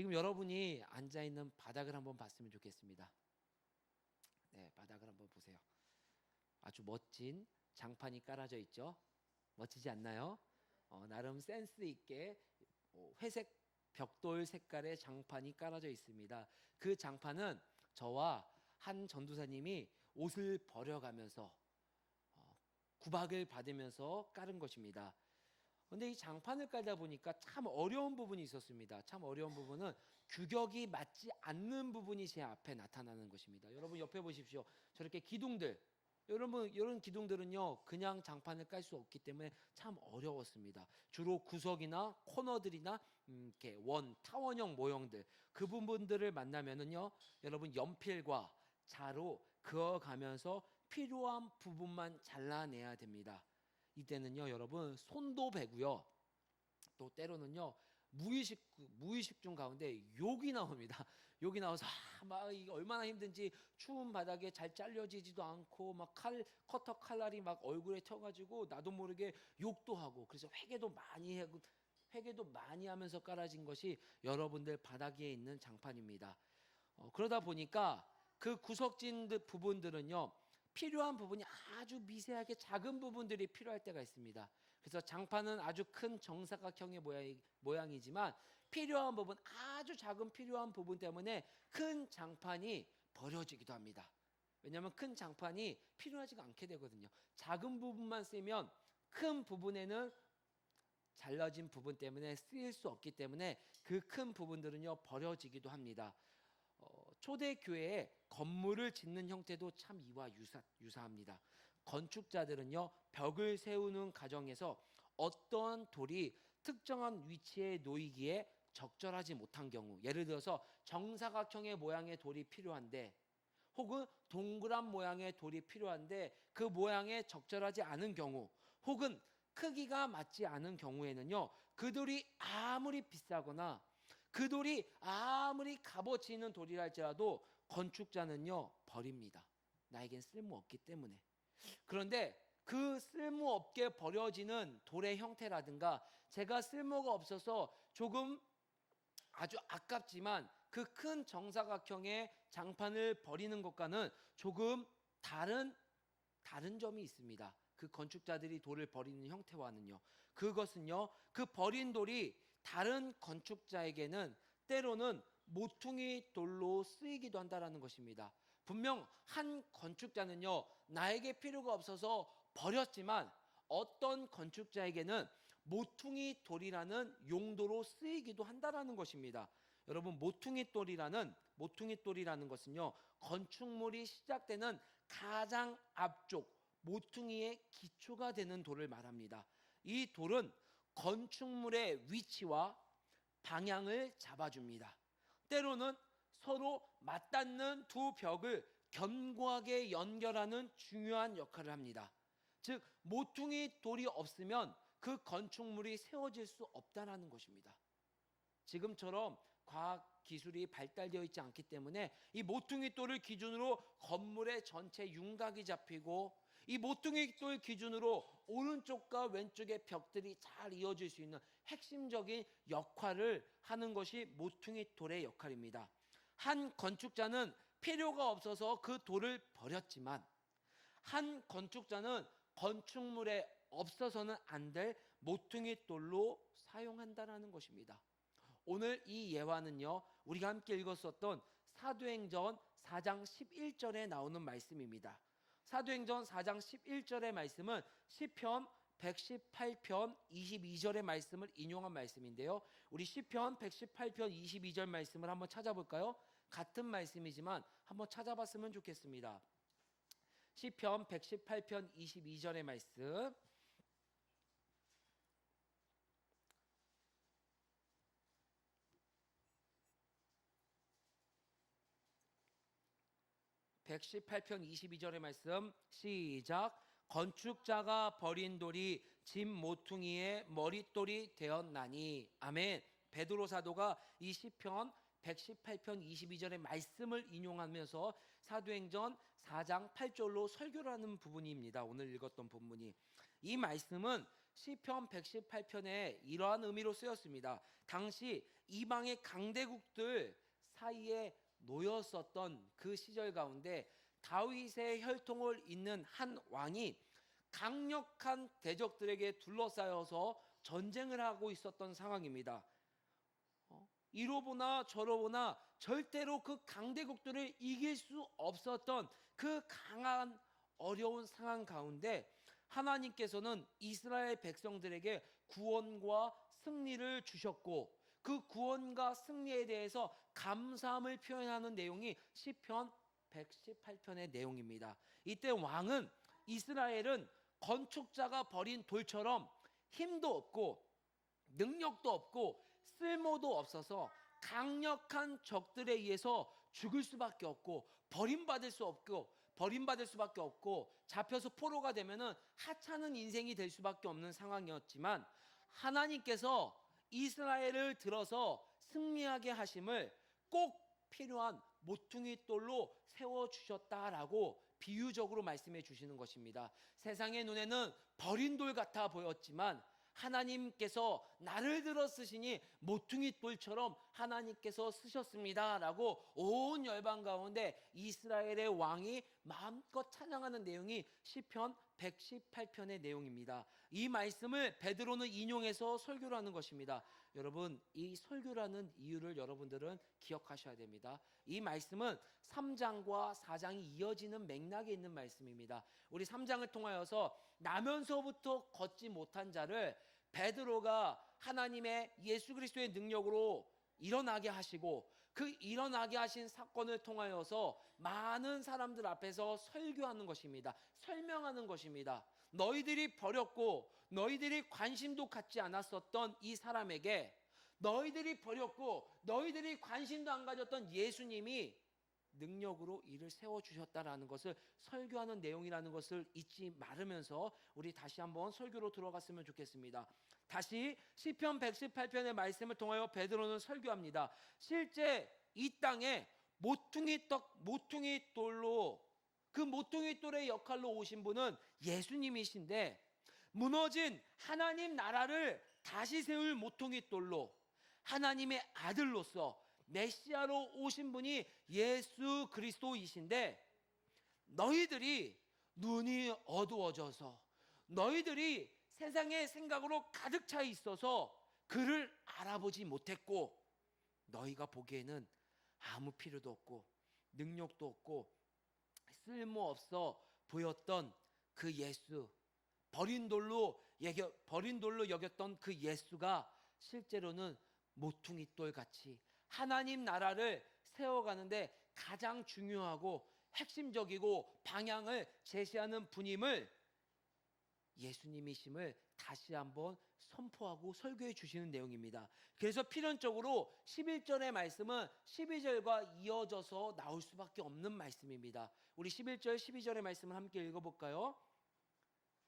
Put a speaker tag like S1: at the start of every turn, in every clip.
S1: 지금 여러분이 앉아있는 바닥을 한번 봤으면 좋겠습니다. 네, 바닥을 한번 보세요. 아주 멋진 장판이 깔아져 있죠. 멋지지 않나요? 나름 센스 있게 회색 벽돌 색깔의 장판이 깔아져 있습니다. 그 장판은 저와 한 전도사님이 옷을 버려가면서 구박을 받으면서 깔은 것입니다. 그런데 이 장판을 깔다 보니까 참 어려운 부분이 있었습니다. 참 어려운 부분은 규격이 맞지 않는 부분이 제 앞에 나타나는 것입니다. 여러분 옆에 보십시오. 저렇게 기둥들, 여러분 이런 기둥들은요 그냥 장판을 깔 수 없기 때문에 참 어려웠습니다. 주로 구석이나 코너들이나 이렇게 타원형 모형들 그 부분들을 만나면은요 여러분 연필과 자로 그어가면서 필요한 부분만 잘라내야 됩니다. 이때는요 여러분 손도 베고요 또 때로는요 무의식 중 가운데 욕이 나옵니다. 욕이 나와서 막 이게 얼마나 힘든지 추운 바닥에 잘 잘려지지도 않고 막 커터 칼날이 막 얼굴에 튀어가지고 나도 모르게 욕도 하고 그래서 회개도 많이 하면서 깔아진 것이 여러분들 바닥 위에 있는 장판입니다. 그러다 보니까 그 구석진 부분들은요 필요한 부분이 아주 미세하게 작은 부분들이 필요할 때가 있습니다. 그래서 장판은 아주 큰 정사각형의 모양이지만 필요한 부분, 아주 작은 필요한 부분 때문에 큰 장판이 버려지기도 합니다. 왜냐하면 큰 장판이 필요하지가 않게 되거든요. 작은 부분만 쓰면 큰 부분에는 잘라진 부분 때문에 쓰일 수 없기 때문에 그 큰 부분들은요 버려지기도 합니다. 초대교회에 건물을 짓는 형태도 참 이와 유사합니다. 건축자들은요 벽을 세우는 과정에서 어떠한 돌이 특정한 위치에 놓이기에 적절하지 못한 경우, 예를 들어서 정사각형의 모양의 돌이 필요한데 혹은 동그란 모양의 돌이 필요한데 그 모양에 적절하지 않은 경우, 혹은 크기가 맞지 않은 경우에는요 그 돌이 아무리 비싸거나 그 돌이 아무리 값어치 있는 돌이라 할지라도 건축자는요 버립니다. 나에겐 쓸모없기 때문에. 그런데 그 쓸모없게 버려지는 돌의 형태라든가 제가 쓸모가 없어서 조금 아주 아깝지만 그 큰 정사각형의 장판을 버리는 것과는 조금 다른 점이 있습니다. 그 건축자들이 돌을 버리는 형태와는요. 그것은요 그 버린 돌이 다른 건축자에게는 때로는 모퉁이 돌로 쓰이기도 한다는 것입니다. 분명 한 건축자는요 나에게 필요가 없어서 버렸지만 어떤 건축자에게는 모퉁이 돌이라는 용도로 쓰이기도 한다는 것입니다. 여러분 모퉁이 돌이라는 것은요 건축물이 시작되는 가장 앞쪽 모퉁이의 기초가 되는 돌을 말합니다. 이 돌은 건축물의 위치와 방향을 잡아줍니다. 때로는 서로 맞닿는 두 벽을 견고하게 연결하는 중요한 역할을 합니다. 즉 모퉁이 돌이 없으면 그 건축물이 세워질 수 없다는 것입니다. 지금처럼 과학 기술이 발달되어 있지 않기 때문에 이 모퉁이 돌을 기준으로 건물의 전체 윤곽이 잡히고 이 모퉁이 돌 기준으로 오른쪽과 왼쪽의 벽들이 잘 이어질 수 있는 핵심적인 역할을 하는 것이 모퉁이 돌의 역할입니다. 한 건축자는 필요가 없어서 그 돌을 버렸지만 한 건축자는 건축물에 없어서는 안 될 모퉁이 돌로 사용한다는 것입니다. 오늘 이 예화는요 우리가 함께 읽었었던 사도행전 4장 11절에 나오는 말씀입니다. 사도행전 4장 11절의 말씀은 시편 118편 22절의 말씀을 인용한 말씀인데요, 우리 시편 118편 22절 말씀을 한번 찾아볼까요? 같은 말씀이지만 한번 찾아봤으면 좋겠습니다. 시편 118편 22절의 말씀, 118편 22절의 말씀 시작. 건축자가 버린 돌이 집 모퉁이의 머릿돌이 되었나니. 아멘. 베드로 사도가 이 시편 118편 22절의 말씀을 인용하면서 사도행전 4장 8절로 설교를 하는 부분입니다. 오늘 읽었던 본문이. 이 말씀은 시편 118편에 이러한 의미로 쓰였습니다. 당시 이방의 강대국들 사이에 놓였었던 그 시절 가운데 다윗의 혈통을 잇는 한 왕이 강력한 대적들에게 둘러싸여서 전쟁을 하고 있었던 상황입니다. 이로 보나 저로 보나 절대로 그 강대국들을 이길 수 없었던 그 강한 어려운 상황 가운데 하나님께서는 이스라엘 백성들에게 구원과 승리를 주셨고, 그 구원과 승리에 대해서 감사함을 표현하는 내용이 시편 118편의 내용입니다. 이때 왕은 이스라엘은 건축자가 버린 돌처럼 힘도 없고 능력도 없고 쓸모도 없어서 강력한 적들에 의해서 죽을 수밖에 없고 버림받을 수밖에 없고 잡혀서 포로가 되면은 하찮은 인생이 될 수밖에 없는 상황이었지만, 하나님께서 이스라엘을 들어서 승리하게 하심을 꼭 필요한 모퉁이 돌로 세워 주셨다라고 비유적으로 말씀해 주시는 것입니다. 세상의 눈에는 버린 돌 같아 보였지만 하나님께서 나를 들어 쓰시니 모퉁이 돌처럼 하나님께서 쓰셨습니다 라고 온 열방 가운데 이스라엘의 왕이 마음껏 찬양하는 내용이 시편 118편의 내용입니다. 이 말씀을 베드로는 인용해서 설교를 하는 것입니다. 여러분, 이 설교라는 이유를 여러분들은 기억하셔야 됩니다. 이 말씀은 3장과 4장이 이어지는 맥락에 있는 말씀입니다. 우리 3장을 통하여서 나면서부터 걷지 못한 자를 베드로가 하나님의 예수 그리스도의 능력으로 일어나게 하시고, 그 일어나게 하신 사건을 통하여서 많은 사람들 앞에서 설교하는 것입니다. 설명하는 것입니다. 너희들이 버렸고 너희들이 관심도 갖지 않았었던 이 사람에게, 너희들이 버렸고 너희들이 관심도 안 가졌던 예수님이 능력으로 이를 세워주셨다라는 것을 설교하는 내용이라는 것을 잊지 말으면서 우리 다시 한번 설교로 들어갔으면 좋겠습니다. 다시 시편 118편의 말씀을 통하여 베드로는 설교합니다. 실제 이 땅에 모퉁이 돌로, 그 모퉁이 돌의 역할로 오신 분은 예수님이신데, 무너진 하나님 나라를 다시 세울 모퉁이 돌로 하나님의 아들로서 메시아로 오신 분이 예수 그리스도이신데, 너희들이 눈이 어두워져서 너희들이 세상의 생각으로 가득 차 있어서 그를 알아보지 못했고, 너희가 보기에는 아무 필요도 없고 능력도 없고 쓸모없어 보였던 그 예수, 버린 돌로 여겼던 그 예수가 실제로는 모퉁이 돌같이 하나님 나라를 세워가는데 가장 중요하고 핵심적이고 방향을 제시하는 분임을, 예수님이심을 다시 한번 선포하고 설교해 주시는 내용입니다. 그래서 필연적으로 11절의 말씀은 12절과 이어져서 나올 수밖에 없는 말씀입니다. 우리 11절 12절의 말씀을 함께 읽어볼까요?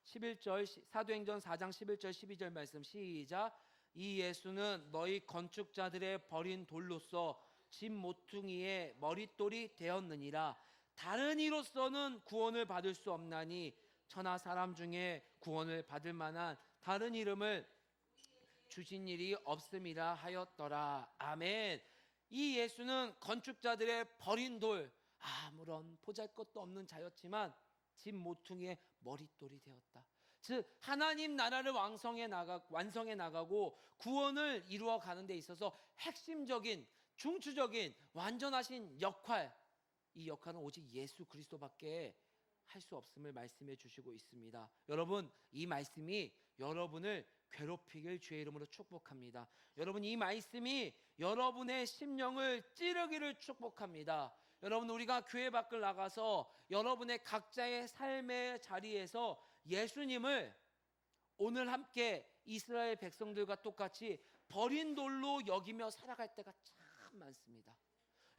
S1: 11절 사도행전 4장 11절 12절 말씀 시작. 이 예수는 너희 건축자들의 버린 돌로서 집 모퉁이의 머릿돌이 되었느니라. 다른 이로서는 구원을 받을 수 없나니 천하 사람 중에 구원을 받을 만한 다른 이름을 주신 일이 없음이라 하였더라. 아멘. 이 예수는 건축자들의 버린 돌, 아무런 보잘것도 없는 자였지만 집 모퉁이의 머릿돌이 되었다. 즉 하나님 나라를 완성해 나가고 구원을 이루어 가는 데 있어서 핵심적인 중추적인 완전하신 역할, 이 역할은 오직 예수 그리스도밖에 할 수 없음을 말씀해 주시고 있습니다. 여러분, 이 말씀이 여러분을 괴롭히길 주의 이름으로 축복합니다. 여러분, 이 말씀이 여러분의 심령을 찌르기를 축복합니다. 여러분, 우리가 교회 밖을 나가서 여러분의 각자의 삶의 자리에서 예수님을 오늘 함께 이스라엘 백성들과 똑같이 버린 돌로 여기며 살아갈 때가 참 많습니다.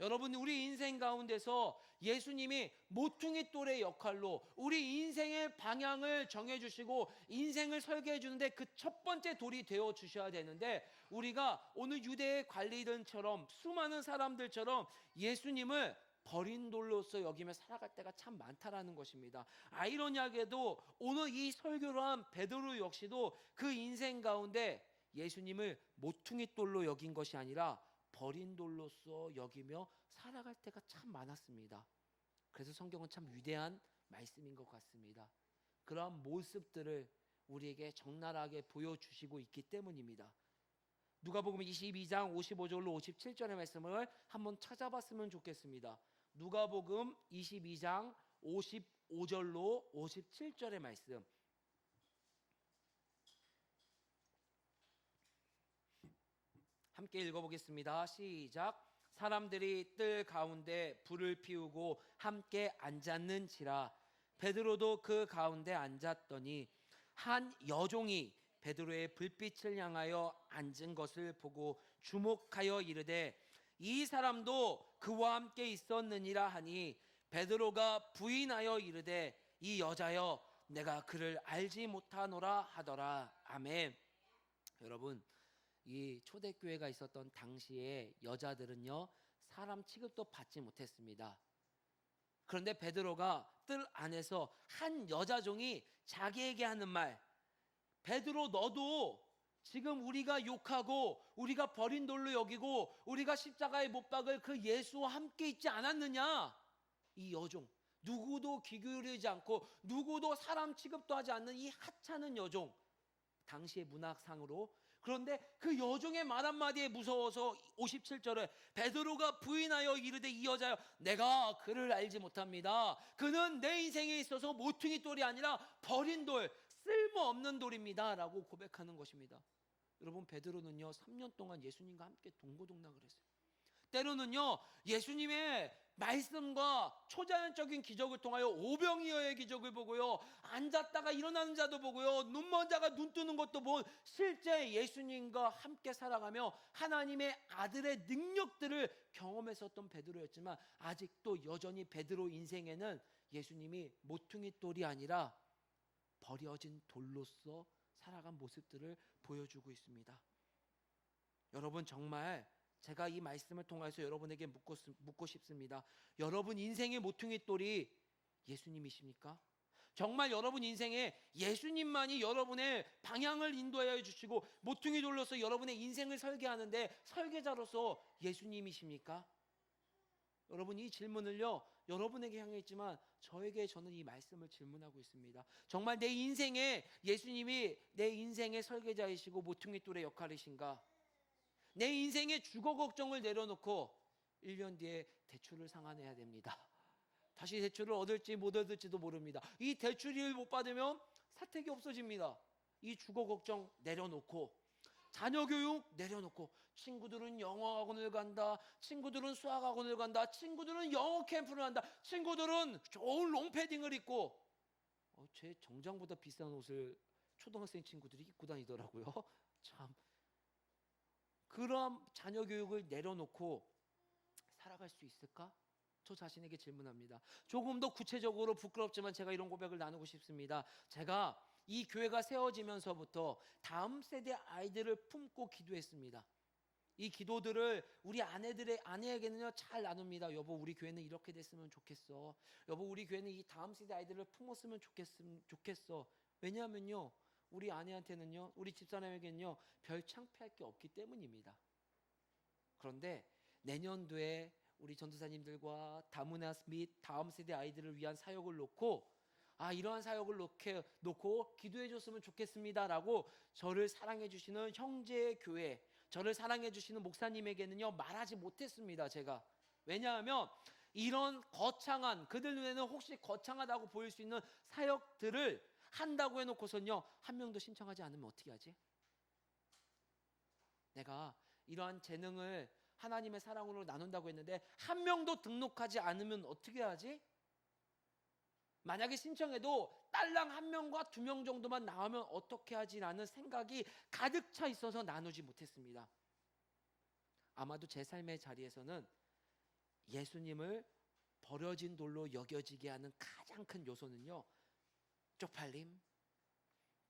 S1: 여러분, 우리 인생 가운데서 예수님이 모퉁이 돌의 역할로 우리 인생의 방향을 정해주시고 인생을 설계해 주는데 그 첫 번째 돌이 되어 주셔야 되는데, 우리가 오늘 유대의 관리들처럼 수많은 사람들처럼 예수님을 버린 돌로서 여기며 살아갈 때가 참 많다라는 것입니다. 아이러니하게도 오늘 이 설교를 한 베드로 역시도 그 인생 가운데 예수님을 모퉁이 돌로 여긴 것이 아니라 버린 돌로서 여기며 살아갈 때가 참 많았습니다. 그래서 성경은 참 위대한 말씀인 것 같습니다. 그러한 모습들을 우리에게 적나라하게 보여주시고 있기 때문입니다. 누가복음 22장 55절로 57절의 말씀을 한번 찾아봤으면 좋겠습니다. 누가복음 22장 55절로 57절의 말씀, 함께 읽어보겠습니다. 시작. 사람들이 뜰 가운데 불을 피우고 함께 앉았는지라. 베드로도 그 가운데 앉았더니 한 여종이 베드로의 불빛을 향하여 앉은 것을 보고 주목하여 이르되 이 사람도 그와 함께 있었느니라 하니, 베드로가 부인하여 이르되 이 여자여 내가 그를 알지 못하노라 하더라. 아멘. 여러분, 이 초대교회가 있었던 당시에 여자들은요, 사람 취급도 받지 못했습니다. 그런데 베드로가 뜰 안에서 한 여자종이 자기에게 하는 말, 베드로 너도 지금 우리가 욕하고 우리가 버린 돌로 여기고 우리가 십자가에 못 박을 그 예수와 함께 있지 않았느냐? 이 여종, 누구도 귀 기울이지 않고 누구도 사람 취급도 하지 않는 이 하찮은 여종, 당시의 문학상으로. 그런데 그 여종의 말 한마디에 무서워서 57절에 베드로가 부인하여 이르되 이 여자여 내가 그를 알지 못합니다. 그는 내 인생에 있어서 모퉁이 돌이 아니라 버린 돌, 쓸모없는 돌입니다 라고 고백하는 것입니다. 여러분, 베드로는요 3년 동안 예수님과 함께 동고동락을 했어요. 때로는요 예수님의 말씀과 초자연적인 기적을 통하여 오병이어의 기적을 보고요, 앉았다가 일어나는 자도 보고요, 눈먼 자가 눈 뜨는 것도 본 실제 예수님과 함께 살아가며 하나님의 아들의 능력들을 경험했었던 베드로였지만, 아직도 여전히 베드로 인생에는 예수님이 모퉁이 돌이 아니라 버려진 돌로서 살아간 모습들을 보여주고 있습니다. 여러분, 정말 제가 이 말씀을 통해서 여러분에게 묻고 싶습니다. 여러분 인생의 모퉁이 돌이 예수님이십니까? 정말 여러분 인생에 예수님만이 여러분의 방향을 인도하여 주시고 모퉁이 돌로서 여러분의 인생을 설계하는데 설계자로서 예수님이십니까? 여러분, 이 질문을요 여러분에게 향해 있지만 저는 이 말씀을 질문하고 있습니다. 정말 내 인생에 예수님이 내 인생의 설계자이시고 모퉁이 돌의 역할이신가? 내 인생의 주거 걱정을 내려놓고 1년 뒤에 대출을 상환해야 됩니다. 다시 대출을 얻을지 못 얻을지도 모릅니다. 이 대출을 못 받으면 사택이 없어집니다. 이 주거 걱정 내려놓고, 자녀 교육 내려놓고, 친구들은 영어학원을 간다, 친구들은 수학학원을 간다, 친구들은 영어 캠프를 한다, 친구들은 좋은 롱패딩을 입고 제 정장보다 비싼 옷을 초등학생 친구들이 입고 다니더라고요. 참, 그런 자녀 교육을 내려놓고 살아갈 수 있을까? 저 자신에게 질문합니다. 조금 더 구체적으로 부끄럽지만 제가 이런 고백을 나누고 싶습니다. 제가 이 교회가 세워지면서부터 다음 세대 아이들을 품고 기도했습니다. 이 기도들을 우리 아내에게는요 잘 나눕니다. 여보, 우리 교회는 이렇게 됐으면 좋겠어. 여보, 우리 교회는 이 다음 세대 아이들을 품었으면 좋겠어. 왜냐하면요, 우리 아내한테는요, 우리 집사람에게는요 별 창피할 게 없기 때문입니다. 그런데 내년도에 우리 전도사님들과 다문화 및 다음 세대 아이들을 위한 사역을 놓고 이러한 사역을 놓고 기도해 줬으면 좋겠습니다라고 저를 사랑해 주시는 형제의 교회, 저를 사랑해 주시는 목사님에게는요 말하지 못했습니다. 제가. 왜냐하면 이런 거창한, 그들 눈에는 혹시 거창하다고 보일 수 있는 사역들을 한다고 해놓고선요 한 명도 신청하지 않으면 어떻게 하지? 내가 이러한 재능을 하나님의 사랑으로 나눈다고 했는데 한 명도 등록하지 않으면 어떻게 하지? 만약에 신청해도 딸랑 한 명과 2명 정도만 나오면 어떻게 하지라는 생각이 가득 차 있어서 나누지 못했습니다. 아마도 제 삶의 자리에서는 예수님을 버려진 돌로 여겨지게 하는 가장 큰 요소는요, 쪽팔림,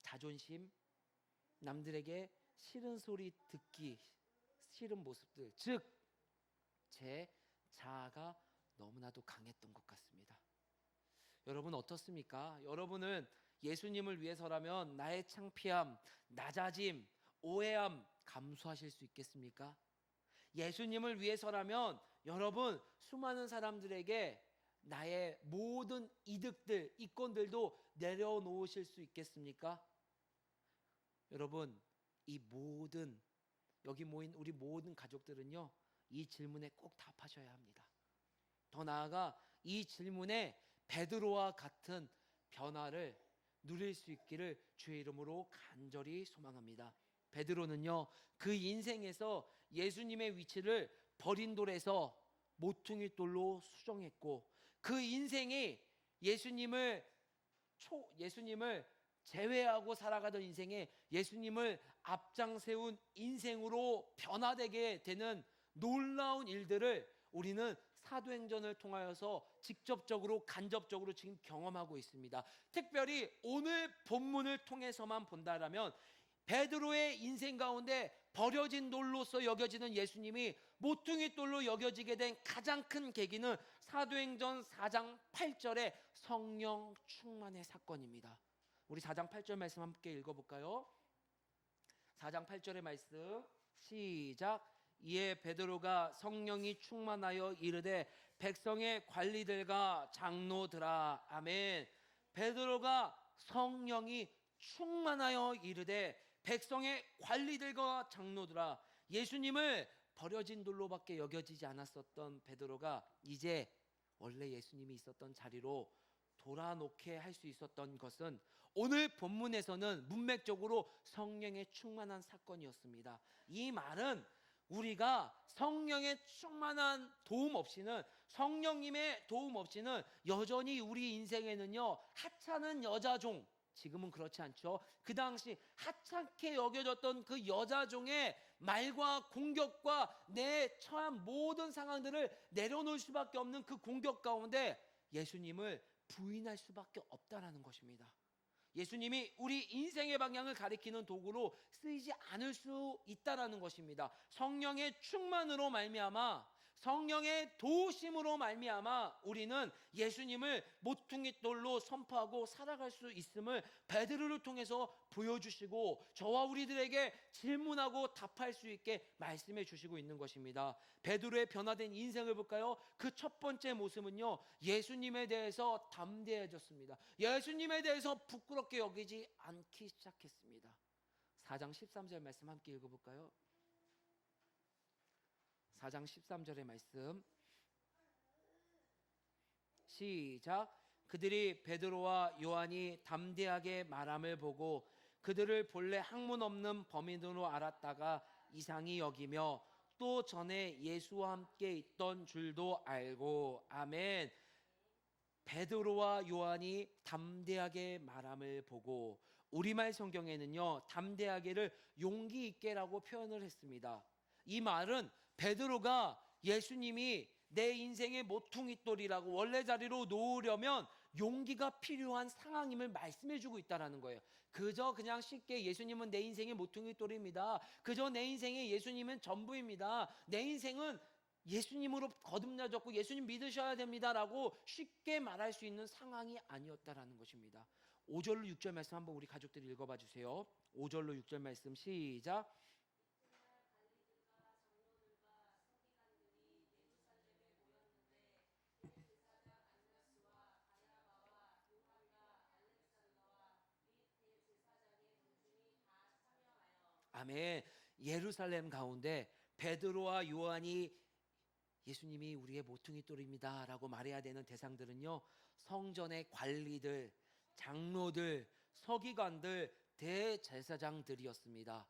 S1: 자존심, 남들에게 싫은 소리 듣기 싫은 모습들, 즉 제 자아가 너무나도 강했던 것 같습니다. 여러분 어떻습니까? 여러분은 예수님을 위해서라면 나의 창피함, 낮아짐, 오해함 감수하실 수 있겠습니까? 예수님을 위해서라면 여러분 수많은 사람들에게 나의 모든 이득들, 이권들도 내려놓으실 수 있겠습니까? 여러분 이 모든 여기 모인 우리 모든 가족들은요 이 질문에 꼭 답하셔야 합니다. 더 나아가 이 질문에 베드로와 같은 변화를 누릴 수 있기를 주의 이름으로 간절히 소망합니다. 베드로는요 그 인생에서 예수님의 위치를 버린 돌에서 모퉁이 돌로 수정했고 그 인생이 예수님을 제외하고 살아가던 인생에 예수님을 앞장 세운 인생으로 변화되게 되는 놀라운 일들을 우리는 사도행전을 통하여서 직접적으로 간접적으로 지금 경험하고 있습니다. 특별히 오늘 본문을 통해서만 본다라면 베드로의 인생 가운데 버려진 돌로서 여겨지는 예수님이 모퉁이 돌로 여겨지게 된 가장 큰 계기는 사도행전 4장 8절의 성령 충만의 사건입니다. 우리 4장 8절 말씀 함께 읽어볼까요? 4장 8절의 말씀 시작. 이에 베드로가 성령이 충만하여 이르되 백성의 관리들과 장로들아. 아멘. 베드로가 성령이 충만하여 이르되 백성의 관리들과 장로들아. 예수님을 버려진 돌로밖에 여겨지지 않았었던 베드로가 이제 원래 예수님이 있었던 자리로 돌아놓게 할 수 있었던 것은 오늘 본문에서는 문맥적으로 성령의 충만한 사건이었습니다. 이 말은 우리가 성령의 충만한 도움 없이는, 성령님의 도움 없이는 여전히 우리 인생에는요 하찮은 여자종, 지금은 그렇지 않죠. 그 당시 하찮게 여겨졌던 그 여자종의 말과 공격과 내 처한 모든 상황들을 내려놓을 수밖에 없는 그 공격 가운데 예수님을 부인할 수밖에 없다라는 것입니다. 예수님이 우리 인생의 방향을 가리키는 도구로 쓰이지 않을 수 있다라는 것입니다. 성령의 충만으로 말미암아, 성령의 도우심으로 말미암아 우리는 예수님을 모퉁이 돌로 선포하고 살아갈 수 있음을 베드로를 통해서 보여주시고 저와 우리들에게 질문하고 답할 수 있게 말씀해 주시고 있는 것입니다. 베드로의 변화된 인생을 볼까요? 그 첫 번째 모습은요 예수님에 대해서 담대해졌습니다. 예수님에 대해서 부끄럽게 여기지 않기 시작했습니다. 4장 13절 말씀 함께 읽어볼까요? 4장 13절의 말씀 시작. 그들이 베드로와 요한이 담대하게 말함을 보고 그들을 본래 학문 없는 범인으로 알았다가 이상히 여기며 또 전에 예수와 함께 있던 줄도 알고. 아멘. 베드로와 요한이 담대하게 말함을 보고, 우리말 성경에는요 담대하게를 용기 있게라고 표현을 했습니다. 이 말은 베드로가 예수님이 내 인생의 모퉁이돌이라고 원래 자리로 놓으려면 용기가 필요한 상황임을 말씀해주고 있다는 거예요. 그저 그냥 쉽게 예수님은 내 인생의 모퉁이돌입니다, 그저 내 인생의 예수님은 전부입니다, 내 인생은 예수님으로 거듭나졌고 예수님 믿으셔야 됩니다라고 쉽게 말할 수 있는 상황이 아니었다라는 것입니다. 5절로 6절 말씀 한번 우리 가족들이 읽어봐 주세요. 5절로 6절 말씀 시작. 아멘. 예루살렘 가운데 베드로와 요한이 예수님이 우리의 모퉁이돌입니다 라고 말해야 되는 대상들은요 성전의 관리들, 장로들, 서기관들, 대제사장들이었습니다.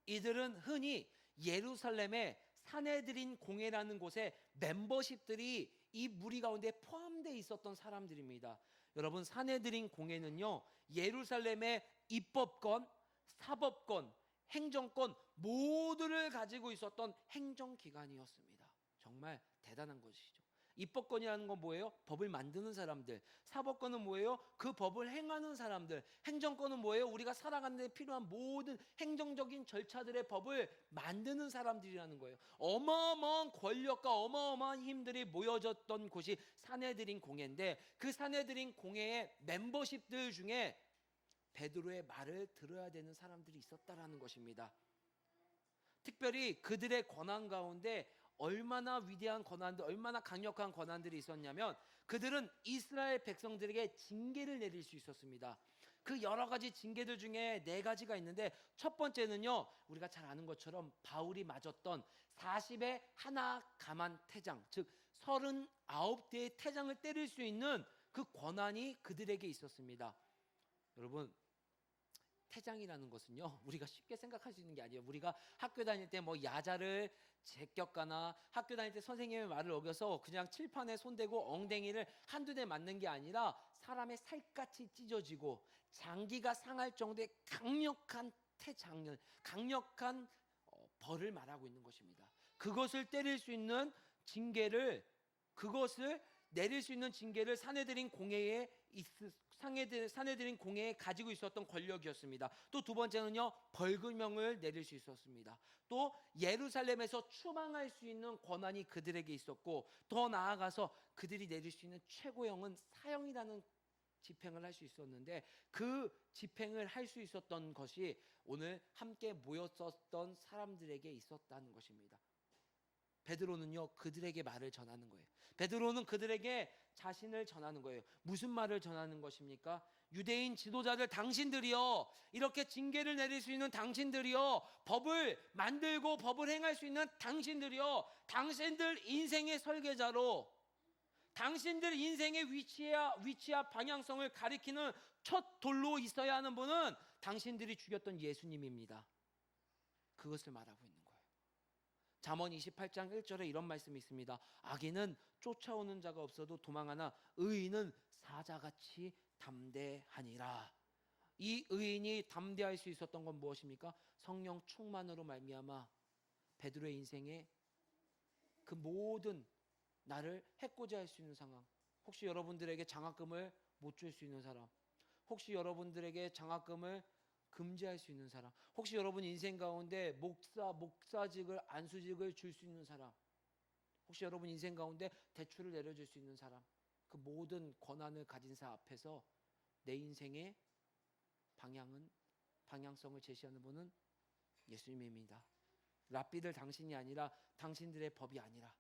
S1: 이들은 흔히 예루살렘의 사내들인 공회라는 곳에 멤버십들이 이 무리 가운데 포함되어 있었던 사람들입니다. 여러분, 사내들인 공회는요 예루살렘의 입법권, 사법권, 행정권 모두를 가지고 있었던 행정기관이었습니다. 정말 대단한 것이죠. 입법권이라는 건 뭐예요? 법을 만드는 사람들. 사법권은 뭐예요? 그 법을 행하는 사람들. 행정권은 뭐예요? 우리가 살아가는 데 필요한 모든 행정적인 절차들의 법을 만드는 사람들이라는 거예요. 어마어마한 권력과 어마어마한 힘들이 모여졌던 곳이 산헤드린 공회인데, 그 산헤드린 공회의 멤버십들 중에 베드로의 말을 들어야 되는 사람들이 있었다라는 것입니다. 특별히 그들의 권한 가운데 얼마나 위대한 권한들, 얼마나 강력한 권한들이 있었냐면, 그들은 이스라엘 백성들에게 징계를 내릴 수 있었습니다. 그 여러 가지 징계들 중에 4가지가 있는데, 첫 번째는요, 우리가 잘 아는 것처럼 바울이 맞았던 40의 하나 가만 태장, 즉 39대의 태장을 때릴 수 있는 그 권한이 그들에게 있었습니다. 여러분, 태장이라는 것은요, 우리가 쉽게 생각할 수 있는 게 아니에요. 우리가 학교 다닐 때 뭐 야자를 제꼈거나 학교 다닐 때 선생님의 말을 어겨서 그냥 칠판에 손대고 엉덩이를 한두 대 맞는 게 아니라 사람의 살갗이 찢어지고 장기가 상할 정도의 강력한 태장을, 강력한 벌을 말하고 있는 것입니다. 그것을 때릴 수 있는 징계를, 그것을 내릴 수 있는 징계를 산헤드린 공회에 가지고 있었던 권력이었습니다. 또 두 번째는요, 벌금형을 내릴 수 있었습니다. 또 예루살렘에서 추방할 수 있는 권한이 그들에게 있었고, 더 나아가서 그들이 내릴 수 있는 최고형은 사형이라는 집행을 할 수 있었는데, 그 집행을 할 수 있었던 것이 오늘 함께 모였었던 사람들에게 있었다는 것입니다. 베드로는요, 그들에게 말을 전하는 거예요. 베드로는 그들에게 자신을 전하는 거예요. 무슨 말을 전하는 것입니까? 유대인 지도자들, 당신들이요, 이렇게 징계를 내릴 수 있는 당신들이요, 법을 만들고 법을 행할 수 있는 당신들이요, 당신들 인생의 설계자로, 당신들 인생의 위치와 방향성을 가리키는 첫 돌로 있어야 하는 분은 당신들이 죽였던 예수님입니다. 그것을 말하고 있는 거예요. 잠언 28장 1절에 이런 말씀이 있습니다. 악인은 쫓아오는 자가 없어도 도망하나 의인은 사자같이 담대하니라. 이 의인이 담대할 수 있었던 건 무엇입니까? 성령 충만으로 말미암아 베드로의 인생에 그 모든 나를 해코지 할 수 있는 상황. 혹시 여러분들에게 장학금을 못 줄 수 있는 사람, 혹시 여러분들에게 장학금을 금지할 수 있는 사람, 혹시 여러분 인생 가운데 목사직을, 안수직을 줄 수 있는 사람, 혹시 여러분 인생 가운데 대출을 내려줄 수 있는 사람, 그 모든 권한을 가진 사 앞에서 내 인생의 방향성을 제시하는 분은 예수님입니다. 랍비들 당신이 아니라, 당신들의 법이 아니라,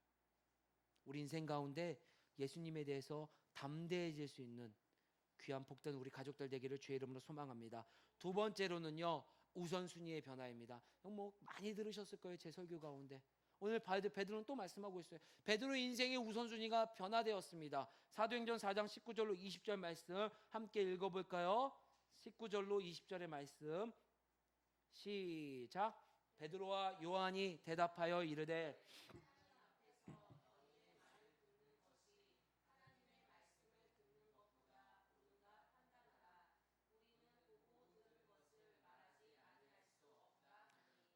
S1: 우리 인생 가운데 예수님에 대해서 담대해질 수 있는 귀한 복된 우리 가족들 되기를 주의 이름으로 소망합니다. 두 번째로는요, 우선순위의 변화입니다. 뭐 많이 들으셨을 거예요, 제 설교 가운데. 오늘 베드로는 또 말씀하고 있어요. 베드로의 인생의 우선순위가 변화되었습니다. 사도행전 4장 19절로 20절 말씀 함께 읽어볼까요? 19절로 20절의 말씀 시작. 베드로와 요한이 대답하여 이르되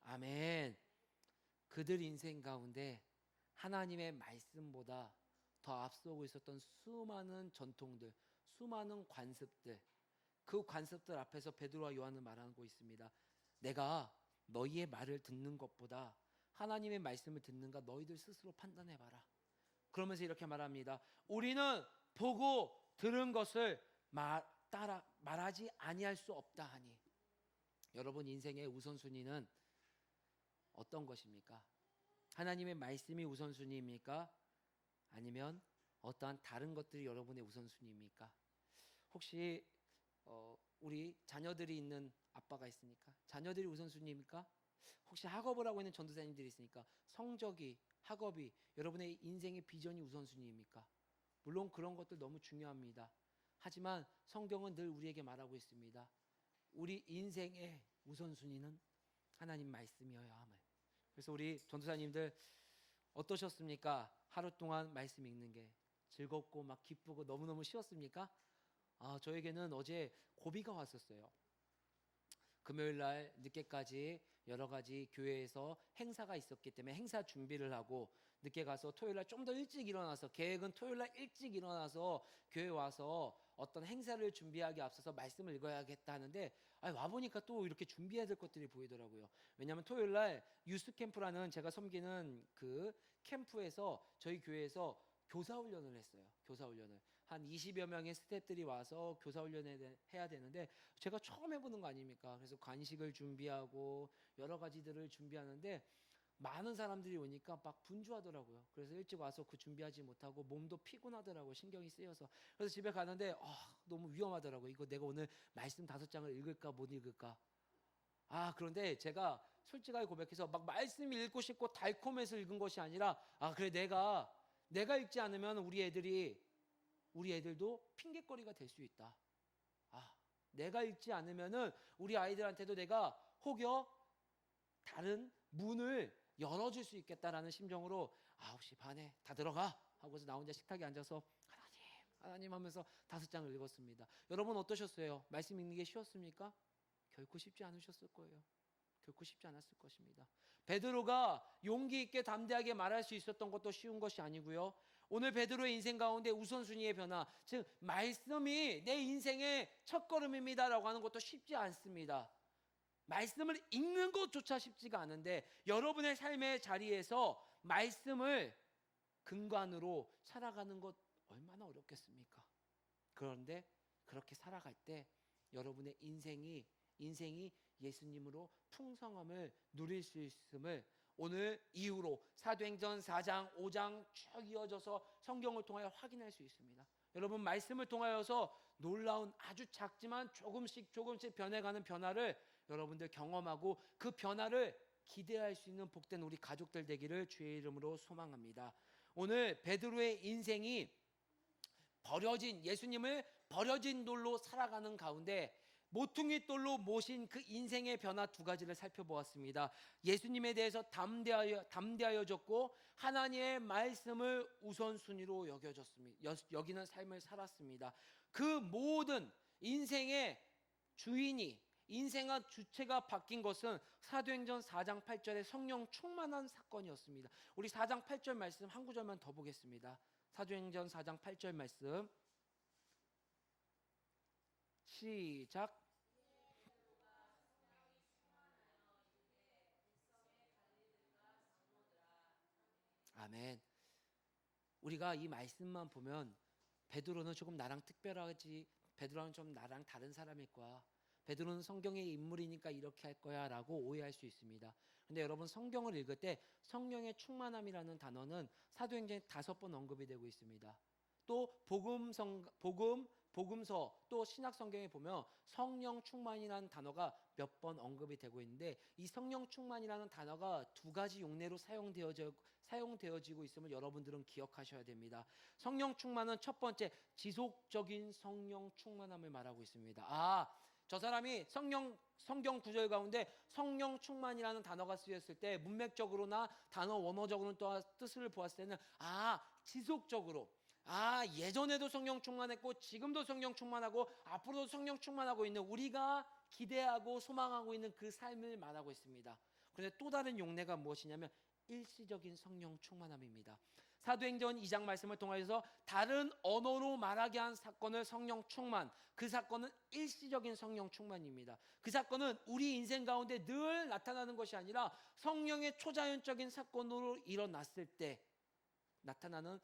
S1: 아멘. 그들 인생 가운데 하나님의 말씀보다 더 앞서고 있었던 수많은 전통들, 수많은 관습들, 그 관습들 앞에서 베드로와 요한은 말하고 있습니다. 내가 너희의 말을 듣는 것보다 하나님의 말씀을 듣는가 너희들 스스로 판단해봐라. 그러면서 이렇게 말합니다. 우리는 보고 들은 것을 말하지 아니할 수 없다 하니. 여러분 인생의 우선순위는 어떤 것입니까? 하나님의 말씀이 우선순위입니까? 아니면 어떠한 다른 것들이 여러분의 우선순위입니까? 혹시 우리 자녀들이 있는 아빠가 있으니까 자녀들이 우선순위입니까? 혹시 학업을 하고 있는 전도사님들이 있으니까 성적이, 학업이 여러분의 인생의 비전이 우선순위입니까? 물론 그런 것들 너무 중요합니다. 하지만 성경은 늘 우리에게 말하고 있습니다. 우리 인생의 우선순위는 하나님 말씀이어야 함을. 그래서 우리 전도사님들 어떠셨습니까? 하루 동안 말씀 읽는 게 즐겁고 막 기쁘고 너무너무 쉬웠습니까? 저에게는 어제 고비가 왔었어요. 금요일 날 늦게까지 여러 가지 교회에서 행사가 있었기 때문에 행사 준비를 하고 늦게 가서 토요일날 좀 더 일찍 일어나서, 계획은 토요일날 일찍 일어나서 교회 와서 어떤 행사를 준비하기 앞서서 말씀을 읽어야겠다 하는데, 와보니까 또 이렇게 준비해야 될 것들이 보이더라고요. 왜냐하면 토요일날 유스 캠프라는 제가 섬기는 그 캠프에서 저희 교회에서 교사훈련을 했어요. 교사훈련을 한 20여 명의 스태프들이 와서 교사훈련을 해야 되는데, 제가 처음 해보는 거 아닙니까? 그래서 간식을 준비하고 여러 가지들을 준비하는데 많은 사람들이 오니까 막 분주하더라고요. 그래서 일찍 와서 그 준비하지 못하고 몸도 피곤하더라고요. 신경이 쓰여서. 그래서 집에 가는데 너무 위험하더라고요. 이거 내가 오늘 말씀 5장을 읽을까 못 읽을까. 그런데 제가 솔직하게 고백해서 막 말씀 읽고 싶고 달콤해서 읽은 것이 아니라, 그래 내가 읽지 않으면 우리 애들도 핑계거리가 될 수 있다. 내가 읽지 않으면은 우리 아이들한테도 내가 혹여 다른 문을 열어줄 수 있겠다라는 심정으로 9시 반에 다 들어가 하고서 나 혼자 식탁에 앉아서 하나님 하면서 5장을 읽었습니다. 여러분 어떠셨어요? 말씀 읽는 게 쉬웠습니까? 결코 쉽지 않으셨을 거예요. 결코 쉽지 않았을 것입니다. 베드로가 용기 있게 담대하게 말할 수 있었던 것도 쉬운 것이 아니고요. 오늘 베드로의 인생 가운데 우선순위의 변화, 즉 말씀이 내 인생의 첫걸음입니다라고 하는 것도 쉽지 않습니다. 말씀을 읽는 것조차 쉽지가 않은데, 여러분의 삶의 자리에서 말씀을 근간으로 살아가는 것 얼마나 어렵겠습니까? 그런데 그렇게 살아갈 때 여러분의 인생이 예수님으로 풍성함을 누릴 수 있음을 오늘 이후로 사도행전 4장, 5장 쭉 이어져서 성경을 통하여 확인할 수 있습니다. 여러분 말씀을 통하여서 놀라운 아주 작지만 조금씩 변해가는 변화를 여러분들 경험하고 그 변화를 기대할 수 있는 복된 우리 가족들 되기를 주의 이름으로 소망합니다. 오늘 베드로의 인생이 예수님을 버려진 돌로 살아가는 가운데 모퉁이 돌로 모신 그 인생의 변화 2가지를 살펴보았습니다. 예수님에 대해서 담대하여졌고 하나님의 말씀을 우선순위로 여기는 삶을 살았습니다. 그 모든 인생의 인생의 주체가 바뀐 것은 사도행전 4장 8절의 성령 충만한 사건이었습니다. 우리 4장 8절 말씀 한 구절만 더 보겠습니다. 사도행전 4장 8절 말씀 시작. 아멘. 우리가 이 말씀만 보면 베드로는 조금 나랑 특별하지, 베드로는 좀 나랑 다른 사람일 거야, 베드로는 성경의 인물이니까 이렇게 할 거야 라고 오해할 수 있습니다. 근데 여러분 성경을 읽을 때 성령의 충만함이라는 단어는 사도행전에 5번 언급이 되고 있습니다. 또 복음서 또 신약 성경에 보면 성령 충만이라는 단어가 몇 번 언급이 되고 있는데, 이 성령 충만이라는 단어가 2가지 용례로 사용되어지고 있음을 여러분들은 기억하셔야 됩니다. 성령 충만은 첫 번째 지속적인 성령 충만함을 말하고 있습니다. 저 사람이 성경 구절 가운데 성령 충만이라는 단어가 쓰였을 때 문맥적으로나 단어 원어적으로는 또 뜻을 보았을 때는 지속적으로, 예전에도 성령 충만했고 지금도 성령 충만하고 앞으로도 성령 충만하고 있는, 우리가 기대하고 소망하고 있는 그 삶을 말하고 있습니다. 그런데 또 다른 용례가 무엇이냐면 일시적인 성령 충만함입니다. 사도행전 2장 말씀을 통해서 다른 언어로 말하게 한 사건을 성령 충만, 그 사건은 일시적인 성령 충만입니다. 그 사건은 우리 인생 가운데 늘 나타나는 것이 아니라 성령의 초자연적인 사건으로 일어났을 때 나타나는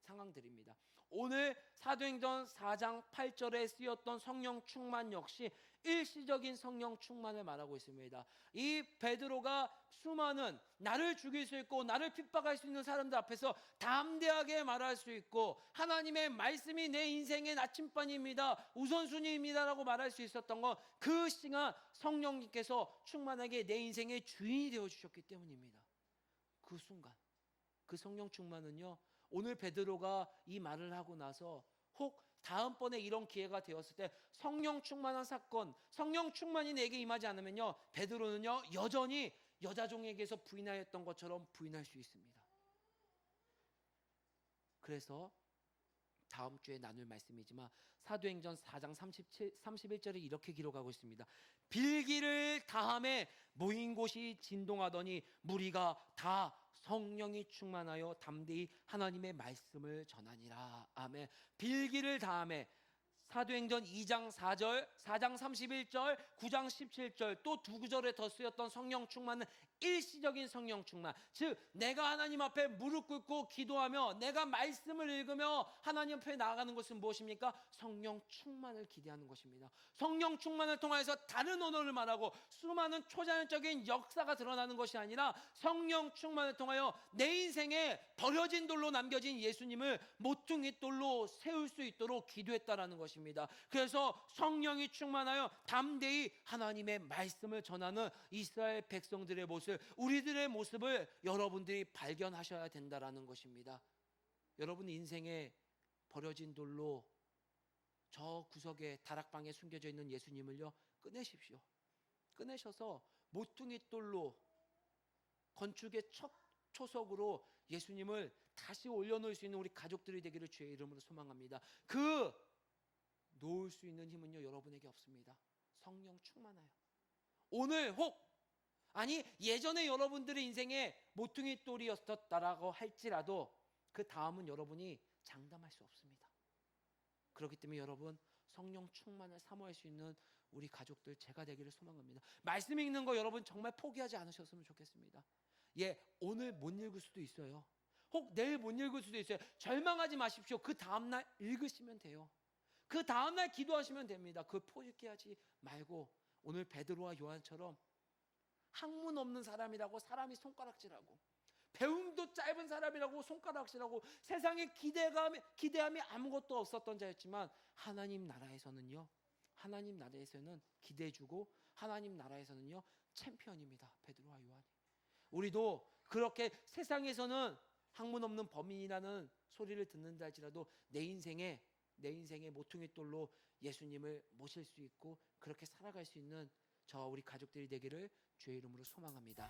S1: 상황들입니다. 오늘 사도행전 4장 8절에 쓰였던 성령 충만 역시 일시적인 성령 충만을 말하고 있습니다. 이 베드로가 수많은 나를 죽일 수 있고 나를 핍박할 수 있는 사람들 앞에서 담대하게 말할 수 있고 하나님의 말씀이 내 인생의 나침반입니다, 우선순위입니다라고 말할 수 있었던 건 그 시간 성령님께서 충만하게 내 인생의 주인이 되어주셨기 때문입니다. 그 순간 그 성령 충만은요, 오늘 베드로가 이 말을 하고 나서 혹 다음번에 이런 기회가 되었을 때 성령 충만한 사건, 성령 충만이 내게 임하지 않으면요, 베드로는요 여전히 여자종에게서 부인하였던 것처럼 부인할 수 있습니다. 그래서 다음 주에 나눌 말씀이지만 사도행전 4장 31절에 이렇게 기록하고 있습니다. 빌기를 다함에 모인 곳이 진동하더니 무리가 다 성령이 충만하여 담대히 하나님의 말씀을 전하니라. 아멘. 빌기를 다함에 사도행전 2장 4절, 4장 31절, 9장 17절 또 두 구절에 더 쓰였던 성령 충만은 일시적인 성령 충만, 즉 내가 하나님 앞에 무릎 꿇고 기도하며 내가 말씀을 읽으며 하나님 앞에 나아가는 것은 무엇입니까? 성령 충만을 기대하는 것입니다. 성령 충만을 통해서 다른 언어를 말하고 수많은 초자연적인 역사가 드러나는 것이 아니라 성령 충만을 통하여 내 인생에 버려진 돌로 남겨진 예수님을 모퉁이 돌로 세울 수 있도록 기도했다라는 것입니다. 그래서 성령이 충만하여 담대히 하나님의 말씀을 전하는 이스라엘 백성들의 모습, 우리들의 모습을 여러분들이 발견하셔야 된다라는 것입니다. 여러분 인생에 버려진 돌로 저 구석에 다락방에 숨겨져 있는 예수님을요 꺼내십시오. 꺼내셔서 모퉁이 돌로 건축의 첫 초석으로 예수님을 다시 올려놓을 수 있는 우리 가족들이 되기를 주의 이름으로 소망합니다. 그 놓을 수 있는 힘은요 여러분에게 없습니다. 성령 충만하여 오늘 혹 아니 예전에 여러분들의 인생에 모퉁이 돌이었었다라고 할지라도 그 다음은 여러분이 장담할 수 없습니다. 그렇기 때문에 여러분 성령 충만을 사모할 수 있는 우리 가족들 제가 되기를 소망합니다. 말씀 읽는 거 여러분 정말 포기하지 않으셨으면 좋겠습니다. 오늘 못 읽을 수도 있어요. 혹 내일 못 읽을 수도 있어요. 절망하지 마십시오. 그 다음날 읽으시면 돼요. 그 다음날 기도하시면 됩니다. 그걸 포기하지 말고 오늘 베드로와 요한처럼 학문 없는 사람이라고 사람이 손가락질하고 배움도 짧은 사람이라고 손가락질하고 세상에 기대함이 아무것도 없었던 자였지만 하나님 나라에서는요 하나님 나라에서는 기대주고 하나님 나라에서는요 챔피언입니다. 베드로와 요한이. 우리도 그렇게 세상에서는 학문 없는 범인이라는 소리를 듣는다 할지라도 내 인생의 모퉁이 돌로 예수님을 모실 수 있고 그렇게 살아갈 수 있는 저와 우리 가족들이 되기를 주의 이름으로 소망합니다.